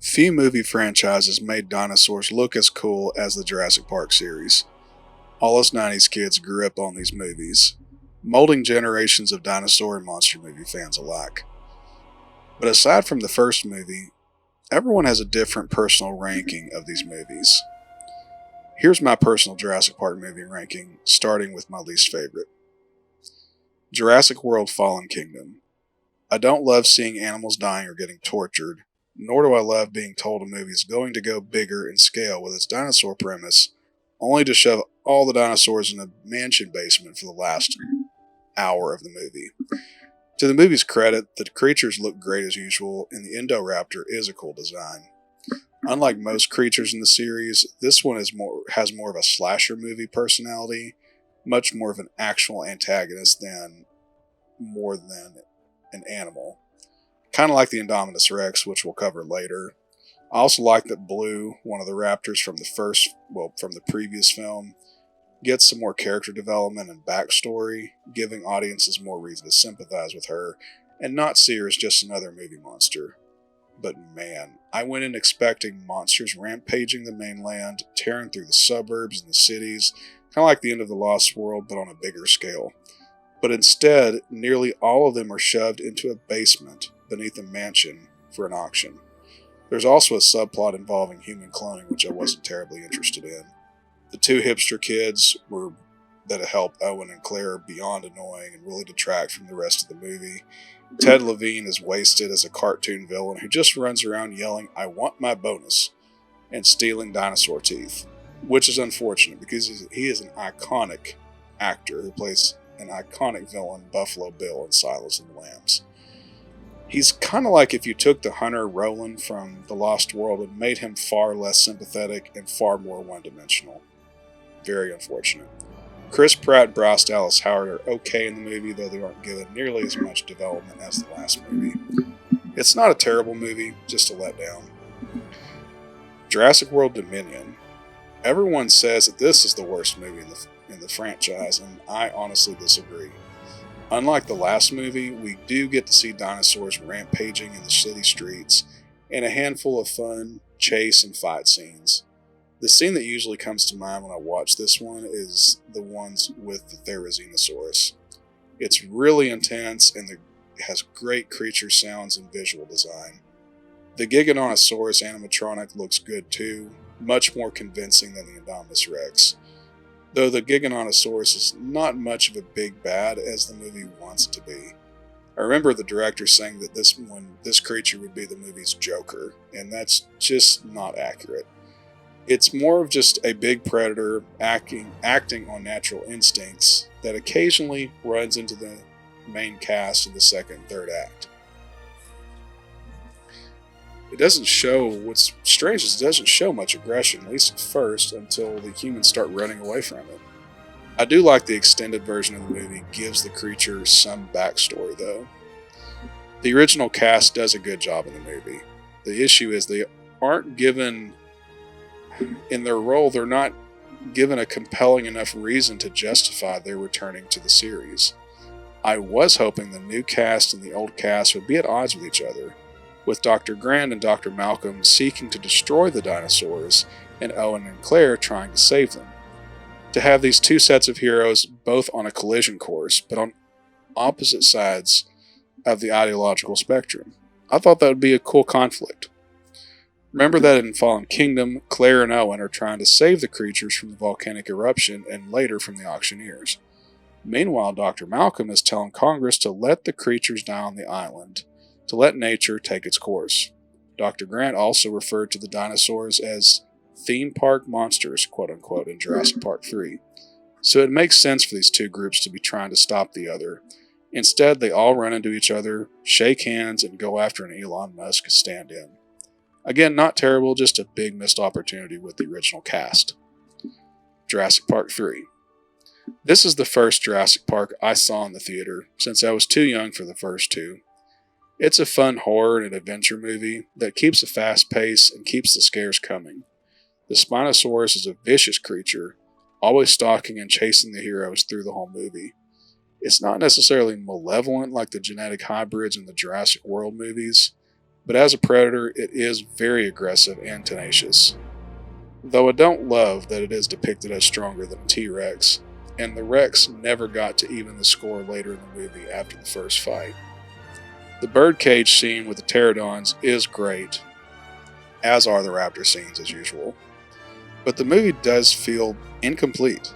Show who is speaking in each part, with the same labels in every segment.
Speaker 1: Few movie franchises made dinosaurs look as cool as the Jurassic Park series. All us 90s kids grew up on these movies, molding generations of dinosaur and monster movie fans alike. But aside from the first movie, everyone has a different personal ranking of these movies. Here's my personal Jurassic Park movie ranking, starting with my least favorite. Jurassic World Fallen Kingdom. I don't love seeing animals dying or getting tortured, nor do I love being told a movie is going to go bigger in scale with its dinosaur premise, only to shove all the dinosaurs in a mansion basement for the last hour of the movie. To the movie's credit, the creatures look great as usual, and the Indoraptor is a cool design. Unlike most creatures in the series, this one has more of a slasher movie personality, much more of an actual antagonist than more than an animal. Kind of like the Indominus Rex, which we'll cover later. I also like that Blue, one of the raptors from from the previous film, gets some more character development and backstory, giving audiences more reason to sympathize with her and not see her as just another movie monster. But man, I went in expecting monsters rampaging the mainland, tearing through the suburbs and the cities, kind of like the end of the Lost World, but on a bigger scale. But instead, nearly all of them are shoved into a basement beneath a mansion for an auction. There's also a subplot involving human cloning, which I wasn't terribly interested in. The two hipster kids that help Owen and Claire beyond annoying and really detract from the rest of the movie. Ted Levine is wasted as a cartoon villain who just runs around yelling, "I want my bonus," and stealing dinosaur teeth, which is unfortunate because he is an iconic actor who plays an iconic villain, Buffalo Bill in Silence of the Lambs. He's kind of like if you took the Hunter Roland from The Lost World and made him far less sympathetic and far more one-dimensional. Very unfortunate. Chris Pratt and Bryce Dallas Howard are okay in the movie, though they aren't given nearly as much development as the last movie. It's not a terrible movie, just a letdown. Jurassic World Dominion. Everyone says that this is the worst movie in the franchise, and I honestly disagree. Unlike the last movie, we do get to see dinosaurs rampaging in the city streets, and a handful of fun chase and fight scenes. The scene that usually comes to mind when I watch this one is the ones with the Therizinosaurus. It's really intense and it has great creature sounds and visual design. The Giganotosaurus animatronic looks good too, much more convincing than the Indominus Rex. Though the Giganotosaurus is not much of a big bad as the movie wants it to be. I remember the director saying that this creature would be the movie's Joker, and that's just not accurate. It's more of just a big predator acting on natural instincts that occasionally runs into the main cast in the second and third act. What's strange is it doesn't show much aggression, at least at first, until the humans start running away from it. I do like the extended version of the movie gives the creature some backstory though. The original cast does a good job in the movie. The issue is they aren't given in their role, they're not given a compelling enough reason to justify their returning to the series. I was hoping the new cast and the old cast would be at odds with each other, with Dr. Grant and Dr. Malcolm seeking to destroy the dinosaurs and Owen and Claire trying to save them. To have these two sets of heroes both on a collision course, but on opposite sides of the ideological spectrum. I thought that would be a cool conflict. Remember that in Fallen Kingdom, Claire and Owen are trying to save the creatures from the volcanic eruption and later from the auctioneers. Meanwhile, Dr. Malcolm is telling Congress to let the creatures die on the island, to let nature take its course. Dr. Grant also referred to the dinosaurs as theme park monsters, quote-unquote, in Jurassic Park 3. So it makes sense for these two groups to be trying to stop the other. Instead, they all run into each other, shake hands, and go after an Elon Musk stand-in. Again, not terrible, just a big missed opportunity with the original cast. Jurassic Park 3. This is the first Jurassic Park I saw in the theater, since I was too young for the first two. It's a fun horror and adventure movie that keeps a fast pace and keeps the scares coming. The Spinosaurus is a vicious creature, always stalking and chasing the heroes through the whole movie. It's not necessarily malevolent like the genetic hybrids in the Jurassic World movies, but as a predator, it is very aggressive and tenacious. Though I don't love that it is depicted as stronger than a T-Rex, and the Rex never got to even the score later in the movie after the first fight. The birdcage scene with the pterodons is great, as are the raptor scenes as usual, but the movie does feel incomplete.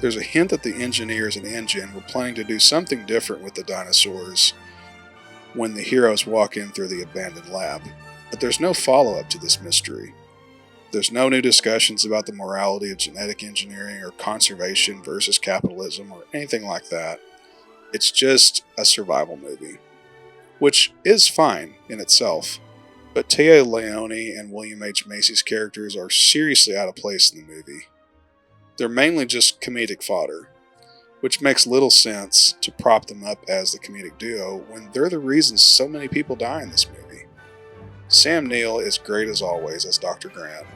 Speaker 1: There's a hint that the engineers and InGen were planning to do something different with the dinosaurs when the heroes walk in through the abandoned lab, but there's no follow-up to this mystery. There's no new discussions about the morality of genetic engineering or conservation versus capitalism or anything like that. It's just a survival movie, which is fine in itself, but Téa Leoni and William H. Macy's characters are seriously out of place in the movie. They're mainly just comedic fodder, which makes little sense to prop them up as the comedic duo when they're the reason so many people die in this movie. Sam Neill is great as always as Dr. Grant,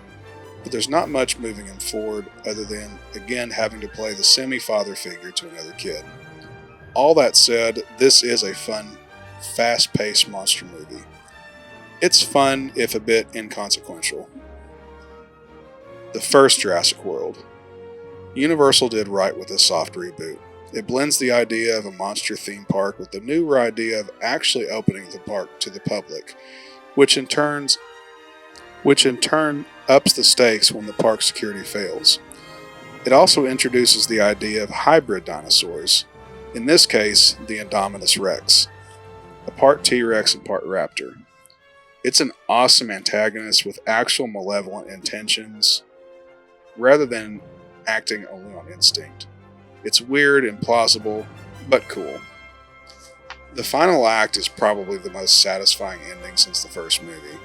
Speaker 1: but there's not much moving him forward other than, again, having to play the semi-father figure to another kid. All that said, this is a fun, fast-paced monster movie. It's fun, if a bit inconsequential. The first Jurassic World. Universal did right with a soft reboot. It blends the idea of a monster theme park with the newer idea of actually opening the park to the public, which in turn ups the stakes when the park security fails. It also introduces the idea of hybrid dinosaurs, in this case, the Indominus Rex, a part T-Rex and part Raptor. It's an awesome antagonist with actual malevolent intentions, rather than acting only on instinct. It's weird and plausible, but cool. The final act is probably the most satisfying ending since the first movie.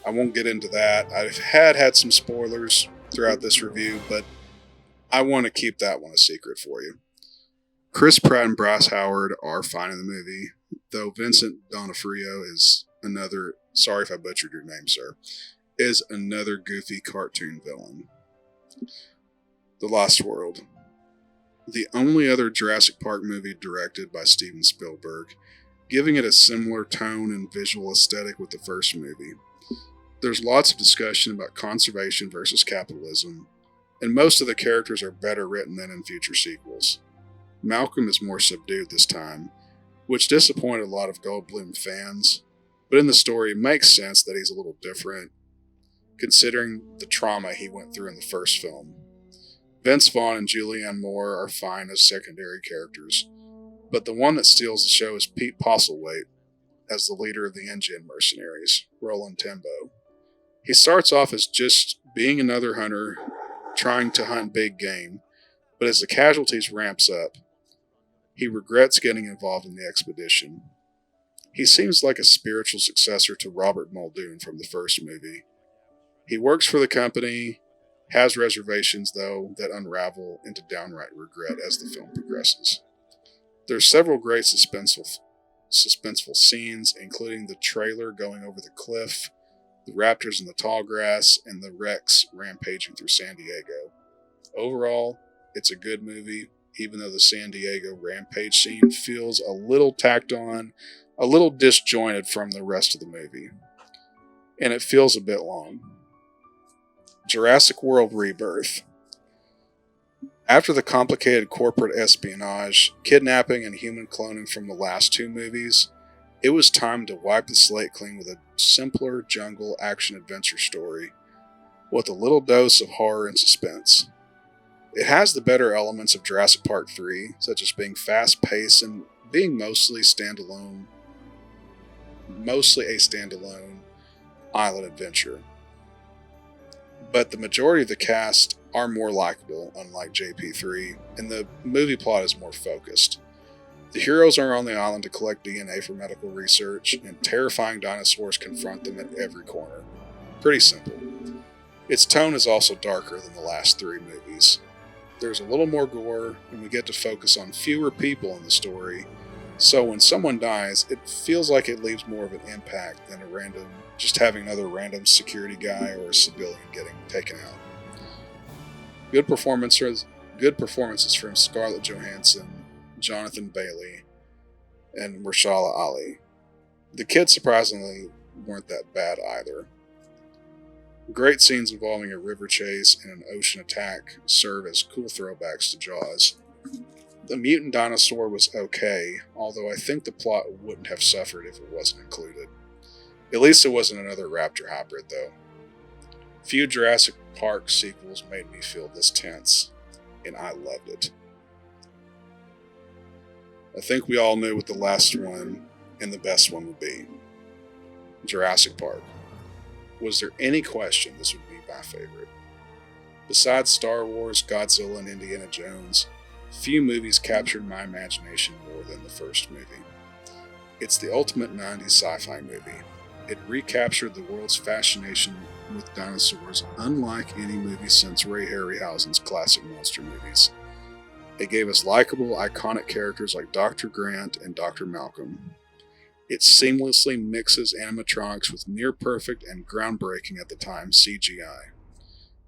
Speaker 1: I won't get into that. I've had some spoilers throughout this review, but I want to keep that one a secret for you. Chris Pratt and Bryce Howard are fine in the movie, though Vincent D'Onofrio is another, sorry if I butchered your name, sir, is another goofy cartoon villain. The Lost World. The only other Jurassic Park movie directed by Steven Spielberg, giving it a similar tone and visual aesthetic with the first movie. There's lots of discussion about conservation versus capitalism, and most of the characters are better written than in future sequels. Malcolm is more subdued this time, which disappointed a lot of Goldblum fans, but in the story it makes sense that he's a little different, considering the trauma he went through in the first film. Vince Vaughn and Julianne Moore are fine as secondary characters, but the one that steals the show is Pete Postlethwaite as the leader of the InGen mercenaries, Roland Tembo. He starts off as just being another hunter trying to hunt big game, but as the casualties ramps up, he regrets getting involved in the expedition. He seems like a spiritual successor to Robert Muldoon from the first movie. He works for the company, has reservations though that unravel into downright regret as the film progresses. There's several great suspenseful scenes, including the trailer going over the cliff, the raptors in the tall grass, and the Rex rampaging through San Diego. Overall, it's a good movie, even though the San Diego rampage scene feels a little tacked on, a little disjointed from the rest of the movie. And it feels a bit long. Jurassic World Rebirth. After the complicated corporate espionage, kidnapping, and human cloning from the last two movies, it was time to wipe the slate clean with a simpler jungle action-adventure story with a little dose of horror and suspense. It has the better elements of Jurassic Park 3, such as being fast-paced and being mostly a standalone island adventure. But the majority of the cast are more likable, unlike JP3, and the movie plot is more focused. The heroes are on the island to collect DNA for medical research, and terrifying dinosaurs confront them at every corner. Pretty simple. Its tone is also darker than the last three movies. There's a little more gore, and we get to focus on fewer people in the story, so when someone dies, it feels like it leaves more of an impact than just having another random security guy or a civilian getting taken out. Good performances from Scarlett Johansson, Jonathan Bailey, and Mahershala Ali. The kids surprisingly weren't that bad either. Great scenes involving a river chase and an ocean attack serve as cool throwbacks to Jaws. The mutant dinosaur was okay, although I think the plot wouldn't have suffered if it wasn't included. At least it wasn't another raptor hybrid, though. Few Jurassic Park sequels made me feel this tense, and I loved it. I think we all knew what the last one and the best one would be. Jurassic Park. Was there any question this would be my favorite? Besides Star Wars, Godzilla, and Indiana Jones, few movies captured my imagination more than the first movie. It's the ultimate 90s sci-fi movie. It recaptured the world's fascination with dinosaurs unlike any movie since Ray Harryhausen's classic monster movies. It gave us likable, iconic characters like Dr. Grant and Dr. Malcolm. It seamlessly mixes animatronics with near-perfect and groundbreaking at the time CGI.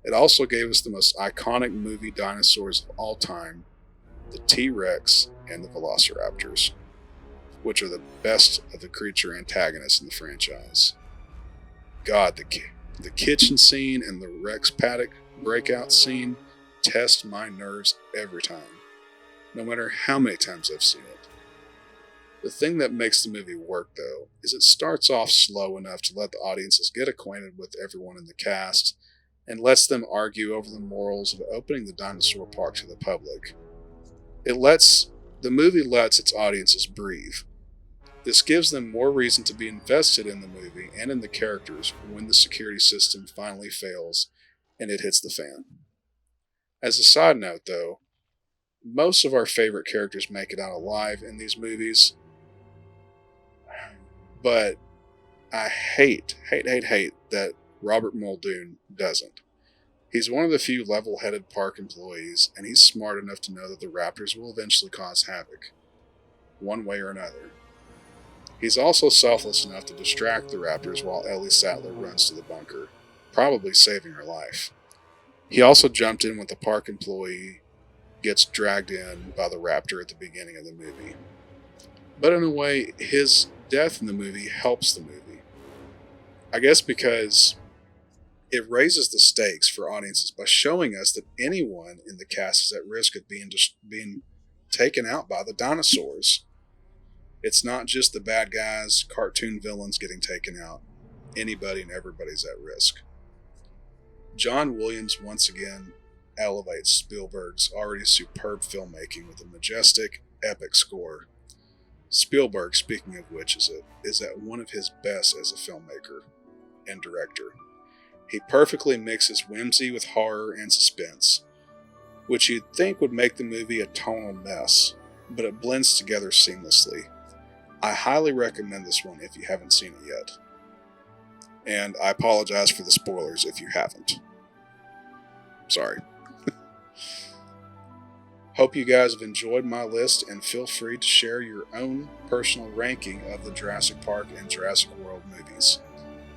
Speaker 1: It also gave us the most iconic movie dinosaurs of all time, the T-Rex and the Velociraptors, which are the best of the creature antagonists in the franchise. God, the kitchen scene and the Rex paddock breakout scene test my nerves every time, no matter how many times I've seen it. The thing that makes the movie work, though, is it starts off slow enough to let the audiences get acquainted with everyone in the cast and lets them argue over the morals of opening the dinosaur park to the public. The movie lets its audiences breathe. This gives them more reason to be invested in the movie and in the characters when the security system finally fails and it hits the fan. As a side note, though, most of our favorite characters make it out alive in these movies, but I hate that Robert Muldoon doesn't. He's one of the few level-headed park employees, and he's smart enough to know that the raptors will eventually cause havoc, one way or another. He's also selfless enough to distract the raptors while Ellie Sattler runs to the bunker, probably saving her life. He also jumped in when the park employee gets dragged in by the raptor at the beginning of the movie. But in a way, his death in the movie helps the movie. I guess because it raises the stakes for audiences by showing us that anyone in the cast is at risk of being taken out by the dinosaurs. It's not just the bad guys, cartoon villains getting taken out. Anybody and everybody's at risk. John Williams once again elevates Spielberg's already superb filmmaking with a majestic, epic score. Spielberg, speaking of which, is at one of his best as a filmmaker and director. He perfectly mixes whimsy with horror and suspense, which you'd think would make the movie a tonal mess, but it blends together seamlessly. I highly recommend this one if you haven't seen it yet. And I apologize for the spoilers if you haven't. Sorry. Hope you guys have enjoyed my list, and feel free to share your own personal ranking of the Jurassic Park and Jurassic World movies.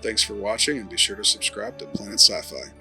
Speaker 1: Thanks for watching, and be sure to subscribe to Planet Sci-Fi.